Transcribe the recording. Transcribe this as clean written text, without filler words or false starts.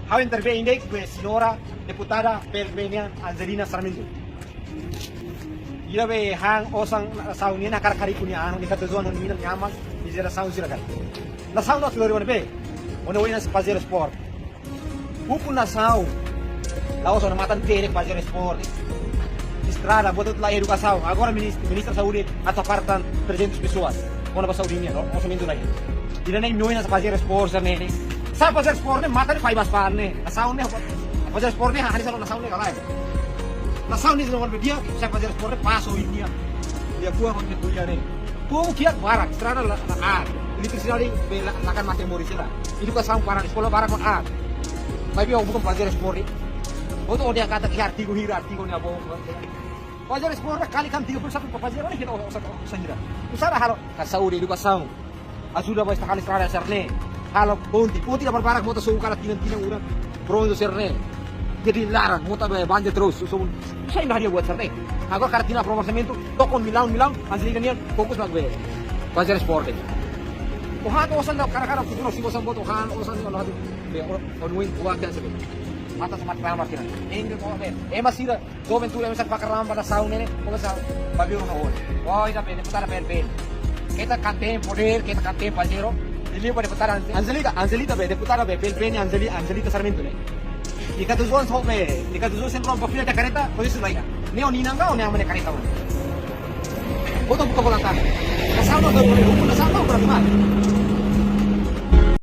How interviene con signora deputada Pelvenia Angelina Sarmiento. Ira be hang osang sauni na karkari kunya anu ni katuzuan ni minam nyaman di jera saun sirakan. Na saun na flori be. Ona wina sa Pajero Sport. Hukum na saun. Laos na matan tere Pajero Sport. Estrada botot la educação. Agora ministro da saúde atapartan 300 pessoas. Quando passa o dinheiro, não somente lá. Ira nem noina sa Pajero Sport ne. Sa Pajero Sport ne matan fai bas par ne. Na saun ne Pajero Sport ne hari salo na saun ne kalai. Na saun ni nomor dia sa Pajero Sport ne paso ini. Dia kuah con kuya ne. Kuah kiat barak Estrada la eletricidade lakan mate morisila. Educação para sekolah barak con a. Mai bio bukan Pajero Sport. Boto dia kata ki artigo ni abo. Pajero Sport kali kam 31 pa Pajero ni kita sangira. Usara halo ka saúde educação. Ajuda ba esta kali Estrada serne. Halo ponti dapat barak moto so kala tinan urang. Pronto serne. Jadi larang moto ba banjir terus so saya nggak dia buat serne. Agora cartina promocionamento toko Milan Angelina nian fokus mag be. Pajero Sport. O hato osan da cara futuro si bosan boto han osan no hado. Be on win kuat dan sebe. Mata semat ramah kira. Ingrid mo be. Masira Juventude sa pakaramba na saun nene, kung sa babiro na hon. Wah, ita pwede putar per. Kita kante poder, kita kante Pajero. Dili pa deputada Angelita be, deputada be, Pelvenia Angelita Sarmiento ne. Ikatuzon sa be, ikatuzon sentro ang papila da careta, pwede sa laina. Neo ninanga o neo mane careta mo. Boto buka bola kan. Kasama do, nasama o pra